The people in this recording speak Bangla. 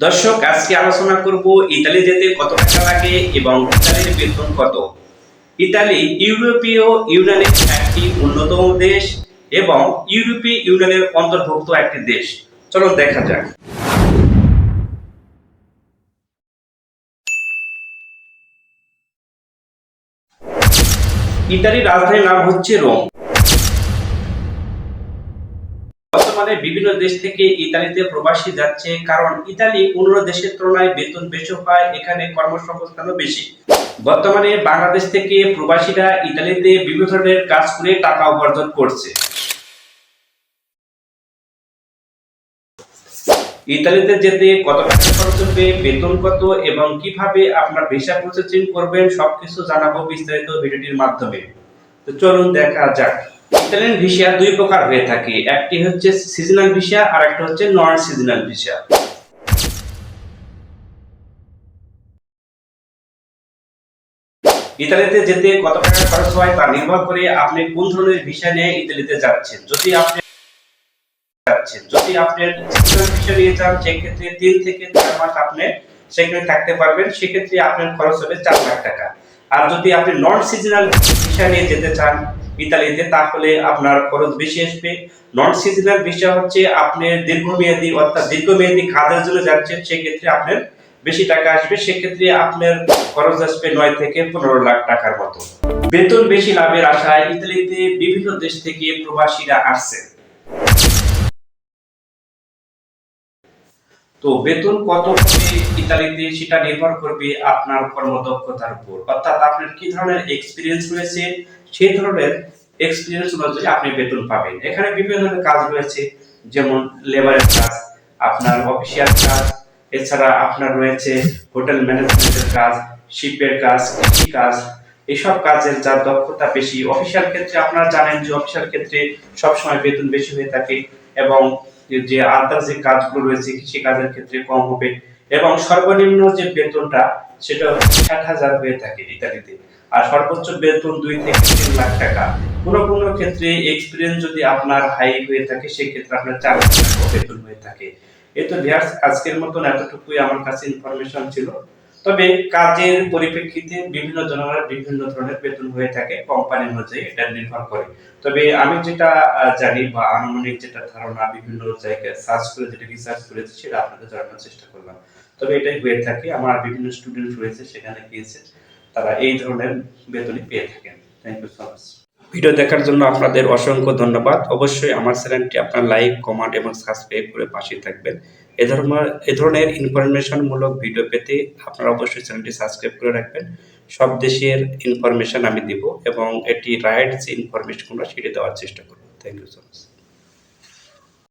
দর্শক, আজকে আলোচনা করব ইতালি যেতে কত টাকা লাগে এবং ইতালির বেতন কত। ইতালি ইউরোপীয় ইউনিয়নের একটি অন্যতম দেশ এবং ইউরোপীয় ইউনিয়নের অন্তর্ভুক্ত একটি দেশ। চলো দেখা যাক। ইতালির রাজধানীর নাম হচ্ছে রোম। বর্তমানে বিভিন্ন দেশ থেকে ইতালিতে প্রবাসী যাচ্ছে, কারণ ইতালি অন্য দেশের তুলনায় বেতন বেশি হয়, এখানে কর্মসংস্থানও বেশি। বর্তমানে বাংলাদেশ থেকে প্রবাসীরা ইতালিতে বিভিন্ন ধরনের কাজ করে টাকা উপার্জন করছে। ইতালিতে যেতে কত টাকা খরচ হবে, বেতন কত এবং কিভাবে আপনার ভিসা প্রসেসিং করবেন সবকিছু জানাবো বিস্তারিত ভিডিওটির মাধ্যমে। তো চলুন দেখা যাক। ইতালিয়ান ভিসা দুই প্রকার হয়ে থাকে, একটি হচ্ছে সিজনাল ভিসা আর একটা হচ্ছে নন সিজনাল ভিসা। ইতালিতে যেতে কত টাকা খরচ হয় তা নির্ভর করে আপনি কোন ধরনের ভিসা নিয়ে ইতালিতে যাচ্ছেন। যদি আপনি সিজনাল ভিসা নিয়ে যান, সেক্ষেত্রে 3 থেকে 4 মাস আপনি সেখানে থাকতে পারবেন, সেক্ষেত্রে আপনার খরচ হবে 4 লাখ টাকা। আর যদি আপনি নন সিজনাল ভিসা নিয়ে যেতে চান ইতালিতে, তাহলে আপনার খরচ বেশি আসবে। নন সিজনাল ভিসা হচ্ছে আপনি দীর্ঘমেয়াদী অর্থাৎ দীর্ঘমেয়াদী কাজের জন্য যাচ্ছেন, সেক্ষেত্রে আপনার বেশি টাকা আসবে, সেক্ষেত্রে আপনার খরচ আসবে 9 থেকে 15 লাখ টাকার মতো। বেতন বেশি লাভের আশায় ইতালিতে বিভিন্ন দেশ থেকে প্রবাসীরা আসছে। তো বেতন কত হবে ইতালিতে সেটা নির্ভর করবে আপনার কর্মদক্ষতার উপর, অর্থাৎ আপনার কি ধরনের এক্সপিরিয়েন্স রয়েছে, সেই ধরনের এক্সপিরিয়েন্স অনুযায়ী আপনি বেতন পাবেন। এখানে বিভিন্ন ধরনের কাজ রয়েছে, যেমন লেবারের কাজ, আপনার অফিসিয়াল কাজ, এছাড়া আপনার রয়েছে হোটেল ম্যানেজমেন্টের কাজ, শিপের কাজ, কৃষি কাজ। এইসব কাজের যার দক্ষতা বেশি, অফিসিয়াল ক্ষেত্রে আপনারা জানেন যে অফিসিয়াল ক্ষেত্রে সবসময় বেতন বেশি হয়ে থাকে, এবং যে আদার যে কাজগুলো রয়েছে কৃষি কাজের ক্ষেত্রে কম হবে, এবং সর্বনিম্ন যে বেতনটা সেটা 60,000 হয়ে থাকে ইত্যাদিতে। আর সর্বোচ্চ বেতন 2 থেকে 3 লাখ টাকা। কোনো কোনো ক্ষেত্রে এক্সপিরিয়েন্স যদি আপনার হাই হয়ে থাকে, সেক্ষেত্রে আপনার 4 লাখ টাকা বেতন হয়ে থাকে। এই তো ভিউয়ার্স, আজকের মতন এতটুকুই আমার কাছে ইনফরমেশন ছিল। তবে কাজের পরিপ্রেক্ষিতে বিভিন্ন জনের বিভিন্ন ধরনের বেতন হয়ে থাকে, কোম্পানি অনুযায়ী এটা নির্ভর করে। তবে আমি যেটা জানি বা আনুমানিক যেটা ধারণা বিভিন্ন জায়গায় সার্চ করে যেটা রিসার্চ করেছি, সেটা আপনাদের জানানোর চেষ্টা করলাম। তবে এটাই হয়ে থাকে, আমার বিভিন্ন স্টুডেন্ট রয়েছে সেখানে গিয়েছে, তারা এই ধরনের বেতনই পেয়ে থাকেন। Thank you so much. Video দেখার জন্য আপনাদের অসংখ্য ধন্যবাদ। অবশ্যই আমার চ্যানেলটি আপনার লাইক, কমেন্ট এবং সাবস্ক্রাইব করে পাশে থাকবেন। এ ধরনের ইনফরমেশনমূলক ভিডিও পেতে আপনারা অবশ্যই চ্যানেলটি সাবস্ক্রাইব করে রাখবেন। সব দেশের ইনফরমেশন আমি দিব এবং এটি রাইট যে ইনফরমেশনগুলো সেটি দেওয়ার চেষ্টা করব। Thank you so much.